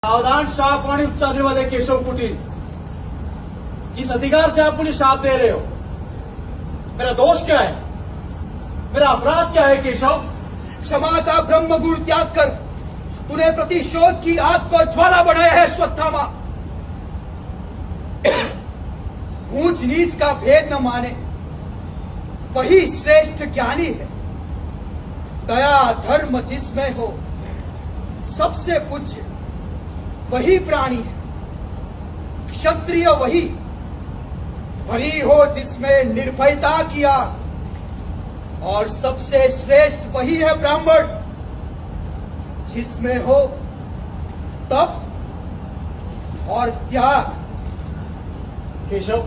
सावधान शाप वाणी उच्चारने वाले केशव कुटीर, किस अधिकार से आप मुझे शाप दे रहे हो? मेरा दोष क्या है? मेरा अपराध क्या है केशव? क्षमा का ब्रह्म गुण त्याग कर तूने प्रतिशोध की आग को ज्वाला बनाया है अश्वत्थामा। ऊंच नीच का भेद न माने वही श्रेष्ठ ज्ञानी है। दया धर्म जिसमें हो सबसे पूज्य वही प्राणी है। क्षत्रिय वही भरी हो जिसमें निर्भयता की आग, और सबसे श्रेष्ठ वही है ब्राह्मण जिसमें हो तप और त्याग। केशव,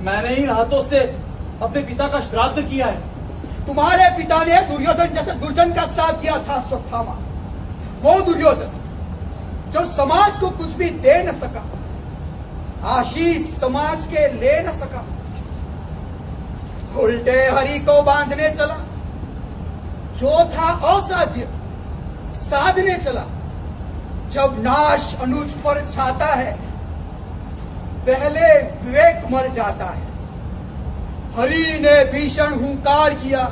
मैंने इन हाथों से अपने पिता का श्राद्ध किया है। तुम्हारे पिता ने दुर्योधन जैसे दुर्जन का साथ दिया था अश्वत्थामा। वो दुर्योधन जो समाज को कुछ भी दे न सका, आशीष समाज के ले न सका, उल्टे हरि को बांधने चला। जो था असाध्य साधने चला। जब नाश अनुज पर छाता है पहले विवेक मर जाता है। हरि ने भीषण हुंकार किया,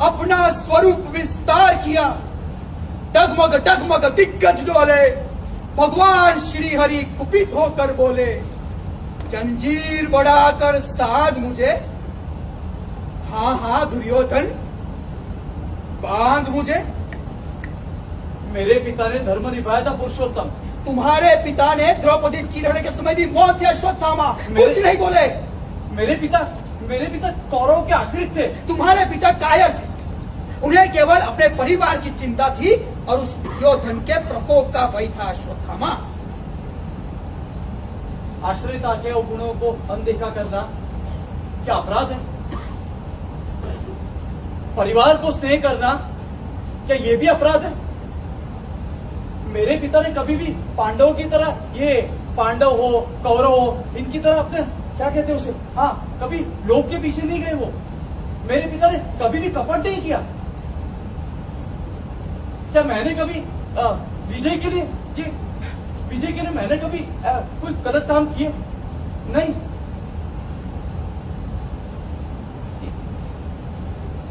अपना स्वरूप विस्तार किया। डगमग डगमग दिग्गज डोले, भगवान श्री हरि कुपित होकर बोले, जंजीर बढ़ाकर साध मुझे। हाँ हाँ दुर्योधन, बांध मुझे। मेरे पिता ने धर्म निभाया था पुरुषोत्तम। तुम्हारे पिता ने द्रौपदी चीरहरण के समय भी मौत थी अश्वत्थामा। कुछ नहीं बोले। मेरे पिता कौरवों के आश्रित थे। तुम्हारे पिता कायर थे। उन्हें केवल अपने परिवार की चिंता थी और उस दुर्योधन के प्रकोप का भय था अश्वत्थामा। आश्रिता के गुणों को अनदेखा करना क्या अपराध है? परिवार को स्नेह करना क्या ये भी अपराध है? मेरे पिता ने कभी भी पांडवों की तरह, ये पांडव हो कौरव हो, इनकी तरह अपने क्या कहते हैं उसे, हाँ, कभी लोभ के पीछे नहीं गए। वो मेरे पिता ने कभी भी कपट नहीं किया। क्या मैंने कभी विजय के लिए मैंने कभी कोई गलत काम किए? नहीं।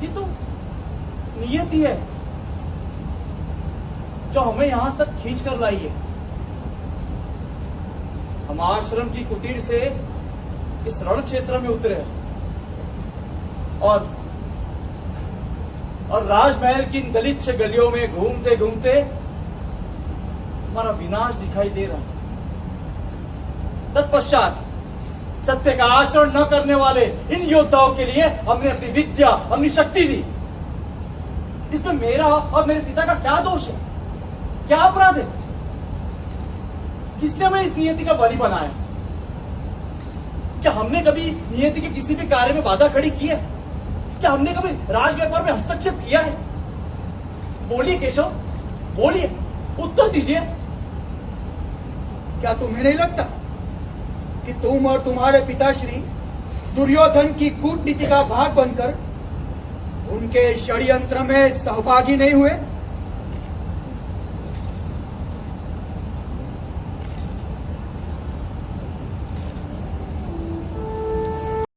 ये तो नियति है जो हमें यहां तक खींच कर लाई है। हम आश्रम की कुटीर से इस रण क्षेत्र में उतरे और राजमहल की इन गलिच्छ गलियों में घूमते घूमते हमारा विनाश दिखाई दे रहा है। तत्पश्चात सत्य का आचरण न करने वाले इन योद्धाओं के लिए हमने अपनी विद्या, अपनी शक्ति दी। इसमें मेरा और मेरे पिता का क्या दोष है? क्या अपराध है? किसने हमें इस नियति का बलि बनाया? क्या हमने कभी नियति के किसी भी कार्य में बाधा खड़ी की है? क्या हमने कभी राज व्यापार में हस्तक्षेप किया है? बोलिए केशव, बोलिए, उत्तर दीजिए। क्या तुम्हें नहीं लगता कि तुम और तुम्हारे पिताश्री दुर्योधन की कूटनीति का भाग बनकर उनके षड्यंत्र में सहभागी नहीं हुए?